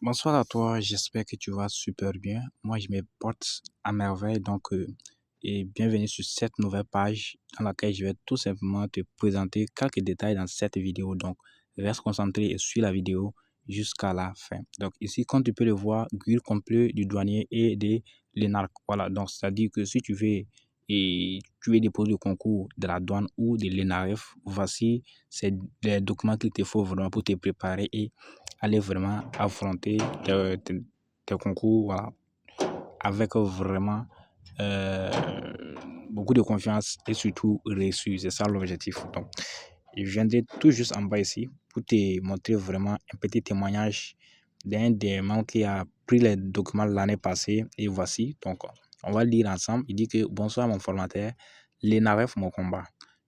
Bonsoir à toi, j'espère que tu vas super bien. Moi, je me porte à merveille, et bienvenue sur cette nouvelle page dans laquelle je vais tout simplement te présenter quelques détails dans cette vidéo. Donc, reste concentré et suis la vidéo jusqu'à la fin. Donc, ici, comme tu peux le voir, grille complet du douanier et de l'ENARC. Voilà, donc, c'est-à-dire que si tu veux déposer le concours de la douane ou de l'ENAREF, voici les documents qu'il te faut vraiment pour te préparer et aller vraiment affronter tes concours, voilà, avec vraiment euh, beaucoup de confiance et surtout réussir. C'est ça l'objectif. Donc, je viendrai tout juste en bas ici pour te montrer vraiment un petit témoignage d'un des membres qui a pris les documents l'année passée. Et voici, donc, on va lire ensemble. Il dit que bonsoir mon formateur, l'ENAREF mon combat.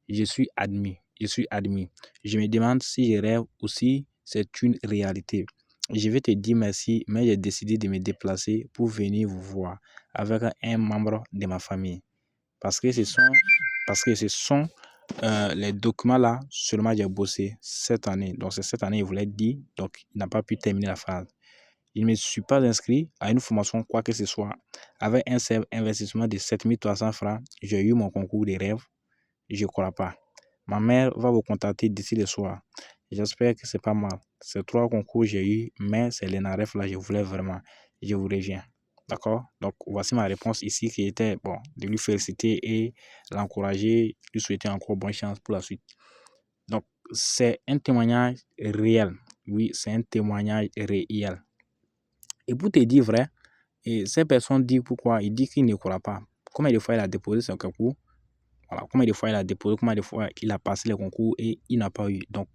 Je suis admis. Je suis admis. Je me demande si je rêve ou si c'est une réalité. Je vais te dire merci, mais j'ai décidé de me déplacer pour venir vous voir avec un membre de ma famille. Parce que ce sont les documents là, seulement j'ai bossé cette année. Donc c'est cette année, il voulait dire, donc il n'a pas pu terminer la phase. Je ne me suis pas inscrit à une formation, quoi que ce soit. Avec un seul investissement de 7300 francs, j'ai eu mon concours de rêve. Je ne crois pas. Ma mère va vous contacter d'ici le soir. J'espère que c'est pas mal. Ces 3 concours j'ai eu, mais c'est l'ENAREF là, je voulais vraiment. Je vous reviens. D'accord? Donc, voici ma réponse ici qui était, bon, de lui féliciter et l'encourager, lui souhaiter encore bonne chance pour la suite. Donc, c'est un témoignage réel. Oui, c'est un témoignage réel. Et pour te dire vrai, et ces personnes disent pourquoi, il dit qu'il ne croit pas. Combien de fois il a déposé son concours? Voilà, combien de fois il a déposé, combien de fois il a passé les concours et il n'a pas eu. Donc,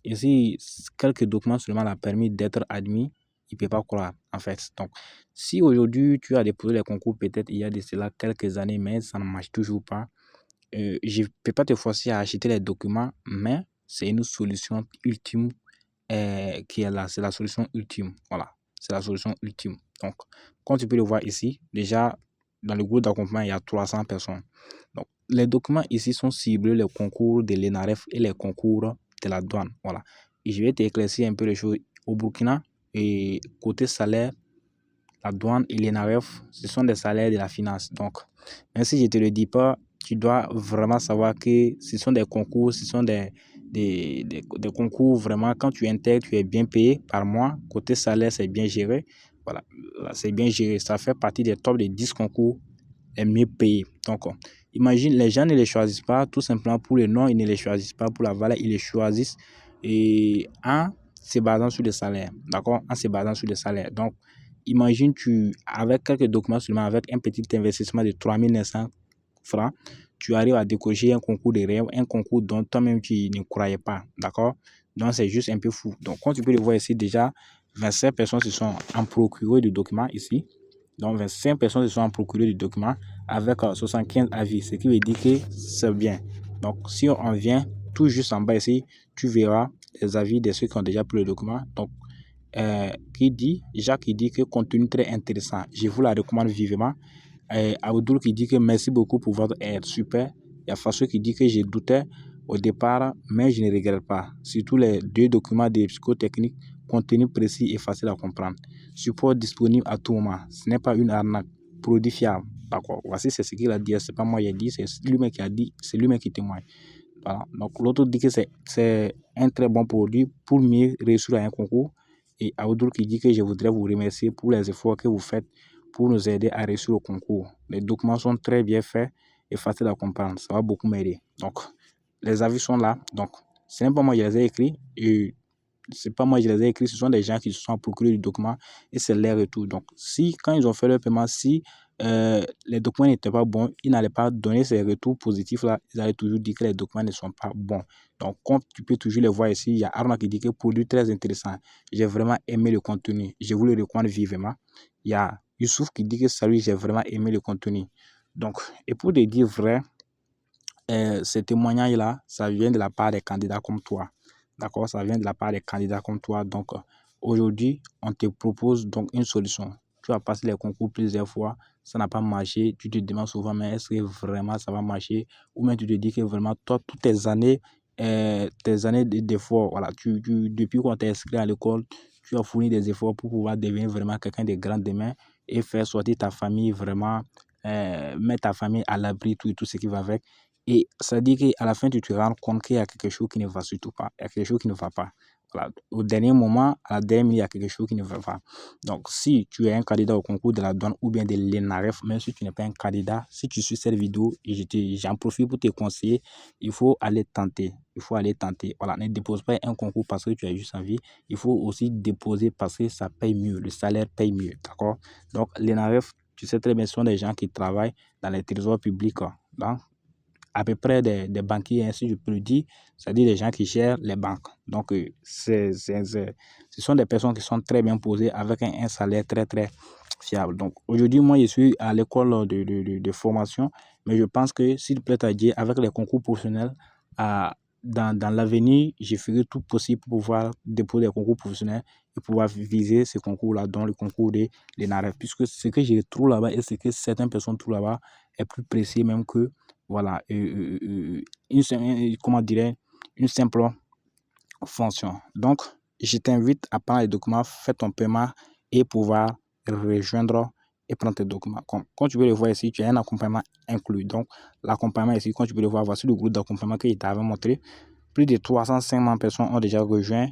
ici, quelques documents seulement l'ont permis d'être admis. Il ne peut pas croire, en fait. Donc, si aujourd'hui tu as déposé les concours, peut-être il y a de cela quelques années, mais ça ne marche toujours pas, je ne peux pas te forcer à acheter les documents, mais c'est une solution ultime qui est là. C'est la solution ultime. Voilà, c'est la solution ultime. Donc, comme tu peux le voir ici, déjà, dans le groupe d'accompagnement, il y a 300 personnes. Donc, les documents ici sont ciblés, les concours de l'ENAREF et les concours de la douane. Voilà. Et je vais t'éclaircir un peu les choses. Au Burkina, et côté salaire, la douane et l'ENAREF, ce sont des salaires de la finance. Donc, même si je ne te le dis pas, tu dois vraiment savoir que ce sont des concours, ce sont des concours vraiment, quand tu intègres, tu es bien payé par mois. Côté salaire, c'est bien géré. Voilà, là, c'est bien géré. Ça fait partie des top des 10 concours les mieux payés. Donc, imagine, les gens ne les choisissent pas tout simplement pour le nom, ils ne les choisissent pas pour la valeur, ils les choisissent et en se basant sur le salaire. D'accord? En se basant sur le salaire. Donc, imagine, avec quelques documents seulement, avec un petit investissement de 3900 francs, tu arrives à décocher un concours de rêve, un concours dont toi-même tu ne croyais pas. D'accord? Donc, c'est juste un peu fou. Donc, comme tu peux le voir ici, déjà, 27 personnes se sont en procuré de documents ici. Donc, 25 personnes se sont en procuré du document avec 75 avis, ce qui veut dire que c'est bien. Donc, si on vient tout juste en bas ici, tu verras les avis de ceux qui ont déjà pris le document. Donc, Jacques qui dit que contenu très intéressant, je vous la recommande vivement. Abdul qui dit que merci beaucoup pour votre aide, super. Il y a Faso qui dit que j'ai douté au départ, mais je ne regrette pas. Surtout les 2 documents de psychotechnique, contenu précis et facile à comprendre. Support disponible à tout moment. Ce n'est pas une arnaque. Produit fiable. D'accord. Voici c'est ce qu'il a dit. C'est pas moi qui ai dit, c'est lui-même qui a dit, c'est lui-même qui témoigne. Voilà. Donc l'autre dit que c'est un très bon produit pour mieux réussir à un concours. Et Abdul qui dit que je voudrais vous remercier pour les efforts que vous faites pour nous aider à réussir au concours. Les documents sont très bien faits et faciles à comprendre. Ça va beaucoup m'aider. Donc, les avis sont là. Donc, ce n'est pas moi qui les ai écrits. Et c'est pas moi qui les ai écrits. Ce sont des gens qui se sont procurés du document et c'est leur retour. Donc, si, quand ils ont fait leur paiement, si les documents n'étaient pas bons, ils n'allaient pas donner ces retours positifs là. Ils allaient toujours dire que les documents ne sont pas bons. Donc, comme tu peux toujours les voir ici, il y a Arnaud qui dit que produit très intéressant. J'ai vraiment aimé le contenu. Je vous le recommande vivement. Il y a Youssouf qui dit que salut, j'ai vraiment aimé le contenu. Donc, et pour te dire vrai, ces témoignages-là, ça vient de la part des candidats comme toi. D'accord? Ça vient de la part des candidats comme toi. Donc, aujourd'hui, on te propose donc une solution. Tu as passé les concours plusieurs fois, ça n'a pas marché. Tu te demandes souvent, mais est-ce que vraiment ça va marcher? Ou même tu te dis que vraiment, toi, toutes tes années d'efforts, voilà, depuis qu'on t'es inscrit à l'école, tu as fourni des efforts pour pouvoir devenir vraiment quelqu'un de grand demain et faire sortir ta famille vraiment, mettre ta famille à l'abri, tout et tout ce qui va avec. Et ça dit qu'à la fin, tu te rends compte qu'il y a quelque chose qui ne va surtout pas. Il y a quelque chose qui ne va pas. Voilà. Au dernier moment, à la dernière minute, il y a quelque chose qui ne va pas. Donc, si tu es un candidat au concours de la douane ou bien de l'ENAREF, même si tu n'es pas un candidat, si tu suis cette vidéo, j'en profite pour te conseiller, il faut aller tenter. Il faut aller tenter. Voilà, ne dépose pas un concours parce que tu as juste envie. Il faut aussi déposer parce que ça paye mieux. Le salaire paye mieux. D'accord? Donc, l'ENAREF, tu sais très bien, ce sont des gens qui travaillent dans les trésors publics. Donc, à peu près des banquiers, ainsi je peux le dire, c'est-à-dire les gens qui gèrent les banques. Donc, ce sont des personnes qui sont très bien posées avec un salaire très, très fiable. Donc, aujourd'hui, moi, je suis à l'école de formation, mais je pense que s'il plaît à Dieu, avec les concours professionnels, dans l'avenir, je ferai tout possible pour pouvoir déposer des concours professionnels et pouvoir viser ce concours-là, dans le concours de l'ENAREF, puisque ce que je trouve là-bas et ce que certaines personnes trouvent là-bas est plus précis même que voilà, comment dirais une simple fonction. Donc, je t'invite à prendre les documents, faire ton paiement et pouvoir rejoindre et prendre tes documents. Comme tu peux le voir ici, tu as un accompagnement inclus. Donc, l'accompagnement ici, comme tu peux le voir, voici le groupe d'accompagnement que je t'avais montré. Plus de 350 personnes ont déjà rejoint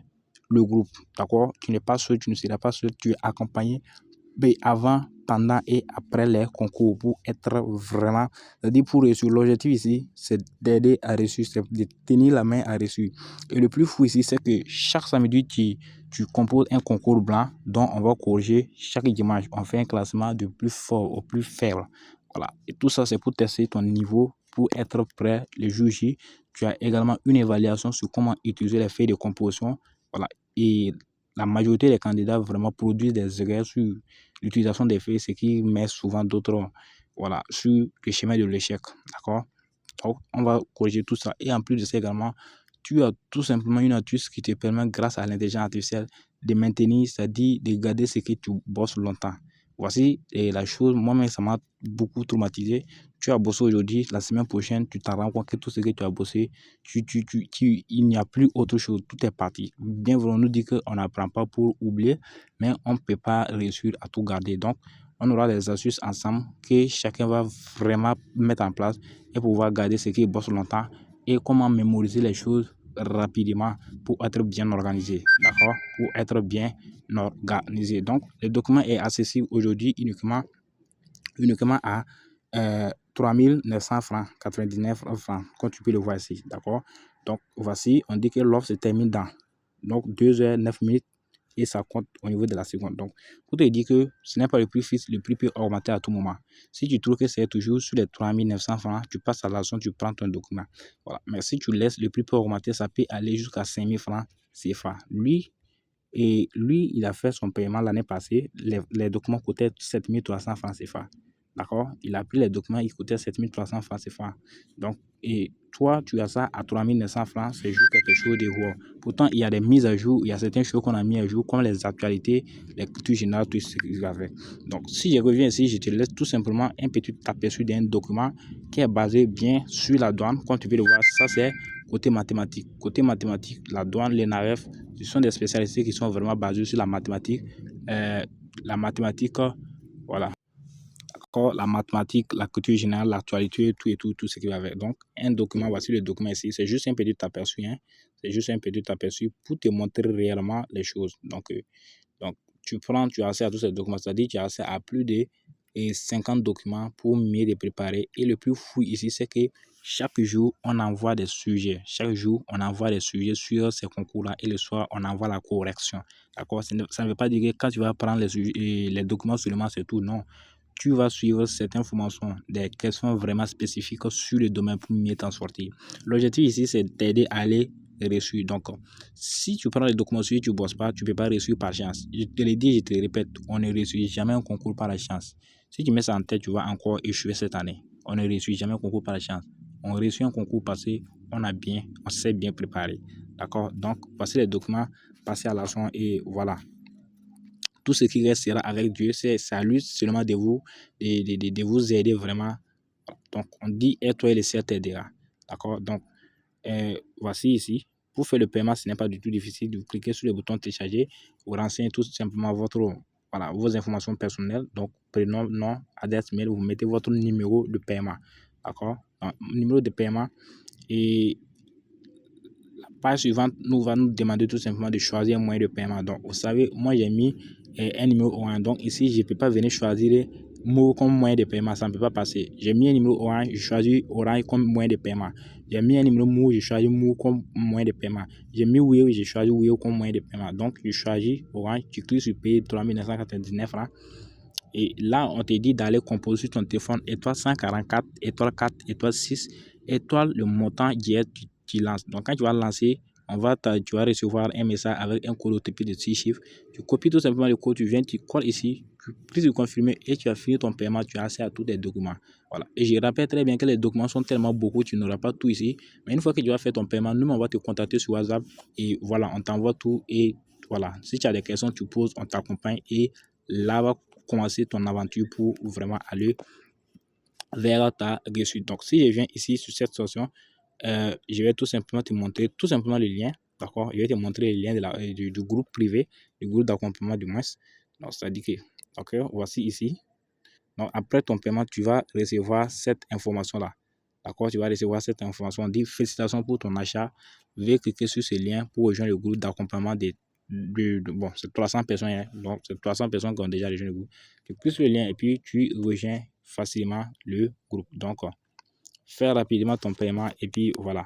le groupe. D'accord? Tu n'es pas seul, tu ne seras pas seul, tu es accompagné avant, pendant et après les concours pour être vraiment, c'est-à-dire pour réussir. L'objectif ici, c'est d'aider à réussir, c'est de tenir la main à réussir. Et le plus fou ici, c'est que chaque samedi, tu composes un concours blanc dont on va corriger chaque dimanche. On fait un classement du plus fort au plus faible. Voilà. Et tout ça, c'est pour tester ton niveau, pour être prêt le jour J. Tu as également une évaluation sur comment utiliser les feuilles de composition. Voilà. Et la majorité des candidats vraiment produisent des erreurs sur l'utilisation des feuilles, ce qui met souvent d'autres voilà, sur le chemin de l'échec. D'accord? Donc, on va corriger tout ça. Et en plus de ça également, tu as tout simplement une astuce qui te permet, grâce à l'intelligence artificielle, de maintenir, c'est-à-dire de garder ce que tu bosses longtemps. Voici la chose, moi-même, ça m'a beaucoup traumatisé. Tu as bossé aujourd'hui, la semaine prochaine, tu t'en rends compte que tout ce que tu as bossé, il n'y a plus autre chose, tout est parti. Bien voulons nous dire qu'on n'apprend pas pour oublier, mais on ne peut pas réussir à tout garder. Donc, on aura des astuces ensemble que chacun va vraiment mettre en place et pouvoir garder ce qui bosse longtemps et comment mémoriser les choses rapidement pour être bien organisé. D'accord? Pour être bien organisé. Donc, le document est accessible aujourd'hui uniquement à 3 900 francs, 99 francs, comme tu peux le voir ici. D'accord? Donc, voici, on dit que l'offre se termine dans donc 2 heures 9 minutes et ça compte au niveau de la seconde. Donc, pour te dire que ce n'est pas le prix fixe, le prix peut augmenter à tout moment. Si tu trouves que c'est toujours sur les 3 900 francs, tu passes à l'action, tu prends ton document. Voilà. Mais si tu laisses, le prix peut augmenter, ça peut aller jusqu'à 5 000 francs CFA. Lui, il a fait son paiement l'année passée. Les documents coûtaient 7 300 francs CFA. D'accord? Il a pris les documents, il coûtait 7 300 francs CFA. Donc, et toi, tu as ça à 3 900 francs, c'est juste quelque chose de wow. Pourtant, il y a des mises à jour, il y a certaines choses qu'on a mis à jour, comme les actualités, les cultures générales, tout ce qu'il y avait. Donc, si je reviens ici, je te laisse tout simplement un petit aperçu d'un document qui est basé bien sur la douane. Comme tu peux le voir, ça c'est côté mathématique. Côté mathématique, la douane, l'ENAREF, ce sont des spécialités qui sont vraiment basées sur la mathématique. La mathématique, voilà. La mathématique, la culture générale, l'actualité, tout et tout, tout ce qui va avec. Donc, un document, voici le document ici. C'est juste un petit aperçu, hein. C'est juste un petit aperçu pour te montrer réellement les choses. Donc tu prends, tu as accès à tous ces documents, c'est-à-dire tu as accès à plus de 50 documents pour mieux les préparer. Et le plus fou ici, c'est que chaque jour, on envoie des sujets. Chaque jour, on envoie des sujets sur ces concours-là et le soir, on envoie la correction. D'accord? Ça ne veut pas dire que quand tu vas prendre les documents seulement, c'est tout. Non. Tu vas suivre certaines formations, des questions vraiment spécifiques sur le domaine pour mieux t'en sortir. L'objectif ici, c'est d'aider à aller réussir. Donc, si tu prends les documents sur tu ne bosses pas, tu ne peux pas réussir par chance. Je te l'ai dit, je te le répète, on ne réussit jamais un concours par la chance. Si tu mets ça en tête, tu vas encore échouer cette année. On ne réussit jamais un concours par la chance. On réussit un concours parce on s'est bien préparé. D'accord? Donc, voici les documents, passez à l'action et voilà. Tout ce qui restera avec Dieu, c'est à lui seulement de vous aider vraiment. Donc, on dit, et toi et le ciel t'aidera. D'accord? Donc, voici ici. Pour faire le paiement, ce n'est pas du tout difficile. Vous cliquez sur le bouton télécharger, vous renseignez tout simplement vos informations personnelles, donc prénom, nom, adresse mail, vous mettez votre numéro de paiement. D'accord? Numéro de paiement. Et la page suivante va nous demander tout simplement de choisir un moyen de paiement. Donc, vous savez, moi j'ai mis un numéro Orange. Donc ici, je ne peux pas venir choisir mot comme moyen de paiement, ça ne peut pas passer. J'ai mis un numéro Orange, je choisis Orange comme moyen de paiement. J'ai mis un numéro Mou, je choisis Mou comme moyen de paiement. J'ai mis Wio, je choisis Wio comme moyen de paiement. Donc, je choisis Orange, tu cliques sur payer 3999 francs. Et là, on te dit d'aller composer sur ton téléphone étoile 144, étoile 4, étoile 6, étoile le montant direct tu lances. Donc, quand tu vas lancer, tu vas recevoir un message avec un code OTP de 6 chiffres. Tu copies tout simplement le code, tu viens, tu colles ici, tu cliques sur confirmer et tu as fini ton paiement, tu as accès à tous les documents. Voilà. Et je rappelle très bien que les documents sont tellement beaucoup, tu n'auras pas tout ici. Mais une fois que tu vas faire ton paiement, nous, on va te contacter sur WhatsApp et voilà, on t'envoie tout. Et voilà, si tu as des questions, tu poses, on t'accompagne et là va commencer ton aventure pour vraiment aller vers ta réussite. Donc, si je viens ici sur cette section, je vais tout simplement te montrer tout simplement le lien. D'accord? Je vais te montrer le lien du groupe privé, du groupe d'accompagnement du moins. Donc, c'est-à-dire que, ok, voici ici. Donc, après ton paiement, tu vas recevoir cette information-là. D'accord? Tu vas recevoir cette information. On dit félicitations pour ton achat. Veuillez cliquer sur ce lien pour rejoindre le groupe d'accompagnement bon, c'est 300 personnes. Hein, donc, c'est 300 personnes qui ont déjà rejoint le groupe. Tu cliques sur le lien et puis tu rejoins facilement le groupe. Donc, fais rapidement ton paiement et puis voilà.